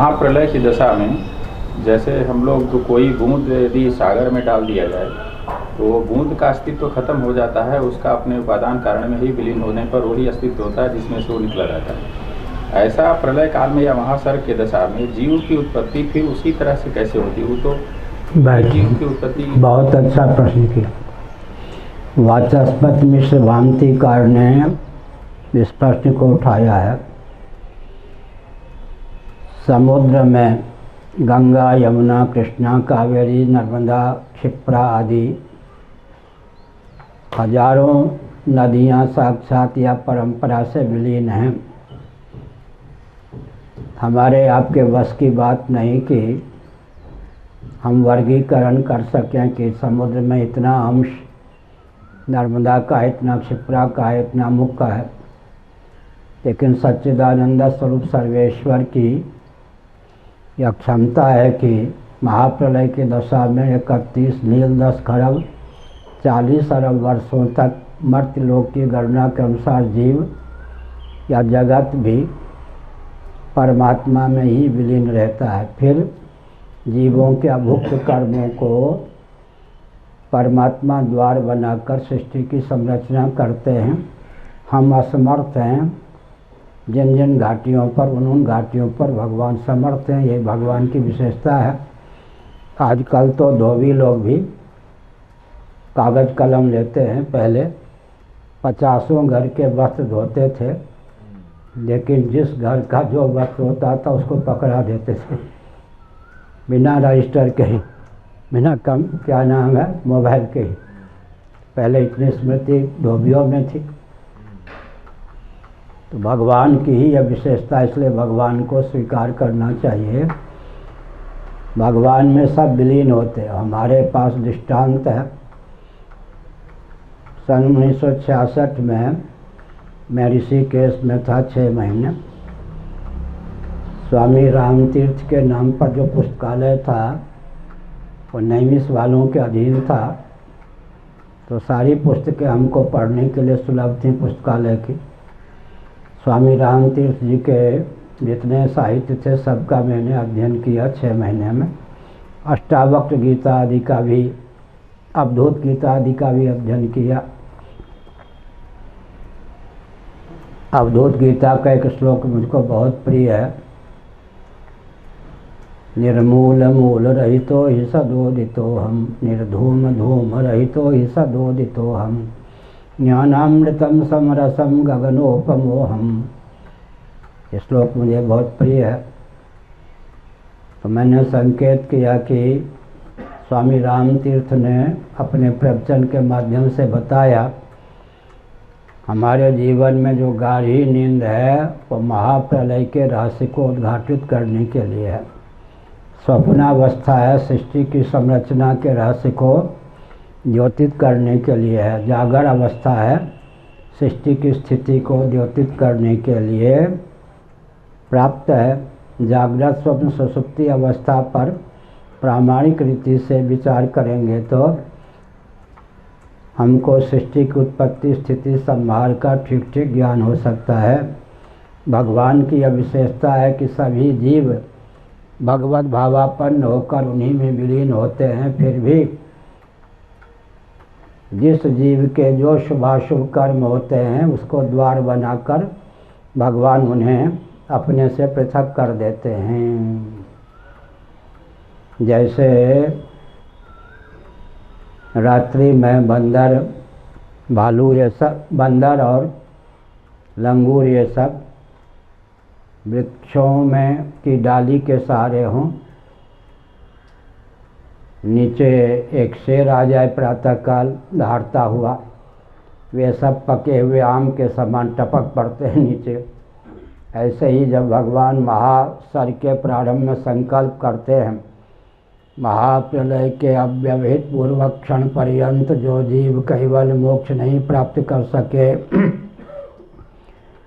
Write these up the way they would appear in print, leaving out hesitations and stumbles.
महाप्रलय की दशा में जैसे हम लोग कोई बूंद यदि सागर में डाल दिया जाए तो वो बूंद का अस्तित्व खत्म हो जाता है, उसका अपने उपादान कारण में ही विलीन होने पर वही अस्तित्व होता है जिसमें से वो निकला रहता है। ऐसा प्रलय काल में या महासर्ग की दशा में जीव की उत्पत्ति फिर उसी तरह से कैसे होती? वो तो जीव की उत्पत्ति। बहुत अच्छा प्रश्न किया। वाचस्पति मिश्र भांतिकार ने इस प्रश्न को उठाया है। समुद्र में गंगा, यमुना, कृष्णा, कावेरी, नर्मदा, क्षिप्रा आदि हजारों नदियां साक्षात या परंपरा से विलीन हैं। हमारे आपके वश की बात नहीं कि हम वर्गीकरण कर सकें कि समुद्र में इतना अंश नर्मदा का, इतना क्षिप्रा का है, इतना मुख का है। लेकिन सच्चिदानंद स्वरूप सर्वेश्वर की यह क्षमता है कि महाप्रलय की दशा में 31 नील 10 खरब 40 अरब वर्षों तक मर्त्यलोक की गणना के अनुसार जीव या जगत भी परमात्मा में ही विलीन रहता है। फिर जीवों के अभुक्त कर्मों को परमात्मा द्वार बनाकर सृष्टि की संरचना करते हैं। हम असमर्थ हैं। जिन जिन घाटियों पर, उन घाटियों पर भगवान समर्थ हैं। ये भगवान की विशेषता है। आजकल तो धोबी लोग भी कागज़ कलम लेते हैं। पहले 50 घर के वस्त्र धोते थे, लेकिन जिस घर का जो वस्त्र होता था उसको पकड़ा देते थे बिना रजिस्टर के ही, बिना कम क्या नाम है मोबाइल के ही। पहले इतनी स्मृति धोबियों में थी। तो भगवान की ही यह विशेषता, इसलिए भगवान को स्वीकार करना चाहिए। भगवान में सब विलीन होते हैं। हमारे पास दृष्टांत है। सन 1966 में मैं ऋषिकेश में था 6 महीने। स्वामी रामतीर्थ के नाम पर जो पुस्तकालय था वो नैमिष वालों के अधीन था। तो सारी पुस्तकें हमको पढ़ने के लिए सुलभ थी पुस्तकालय की। स्वामी रामतीर्थ जी के जितने साहित्य थे सबका मैंने अध्ययन किया 6 महीने में। अष्टावक्र गीता आदि का भी, अवधूत गीता आदि का भी अध्ययन किया। अवधूत गीता का एक श्लोक मुझको बहुत प्रिय है। निर्मूल मूल रहितो हि सदोदितो हम, निर्धूम धूम रहितो हि सदोदितो हम, ज्ञानामृतम समरसम गगनोपमोहम। ये श्लोक मुझे बहुत प्रिय है। तो मैंने संकेत किया कि स्वामी रामतीर्थ ने अपने प्रवचन के माध्यम से बताया हमारे जीवन में जो गाढ़ी नींद है वो महाप्रलय के रहस्य को उद्घाटित करने के लिए है। स्वप्नावस्था है सृष्टि की संरचना के रहस्य को द्योतित करने के लिए है। जागर अवस्था है सृष्टि की स्थिति को द्योतित करने के लिए प्राप्त है। जागृत स्वप्न सुषुप्ति अवस्था पर प्रामाणिक रीति से विचार करेंगे तो हमको सृष्टि की उत्पत्ति स्थिति संहार का ठीक ठीक ज्ञान हो सकता है। भगवान की यह विशेषता है कि सभी जीव भगवत भावापन्न होकर उन्हीं में विलीन होते हैं। फिर भी जिस जीव के जो शुभाशुभ कर्म होते हैं उसको द्वार बनाकर भगवान उन्हें अपने से पृथक कर देते हैं। जैसे रात्रि में बंदर, भालू, ये सब बंदर और लंगूर ये सब वृक्षों में की डाली के सहारे हों, नीचे एक शेर आ जाए प्रातःकाल दहाड़ता हुआ, वे सब पके हुए आम के समान टपक पड़ते हैं नीचे। ऐसे ही जब भगवान महासर्ग के प्रारंभ में संकल्प करते हैं महाप्रलय के अव्यवहित पूर्वक क्षण पर्यंत जो जीव केवल मोक्ष नहीं प्राप्त कर सके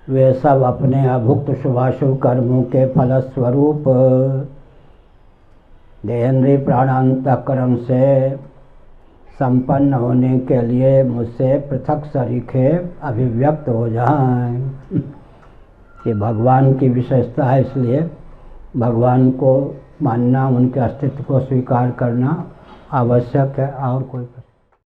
वे सब अपने अभुक्त शुभाशुभ कर्मों के फलस्वरूप देहेंद्रीय प्राणांतकरण से संपन्न होने के लिए मुझसे पृथक सरीखे अभिव्यक्त हो जाएं। ये भगवान की विशेषता है। इसलिए भगवान को मानना, उनके अस्तित्व को स्वीकार करना आवश्यक है, और कोई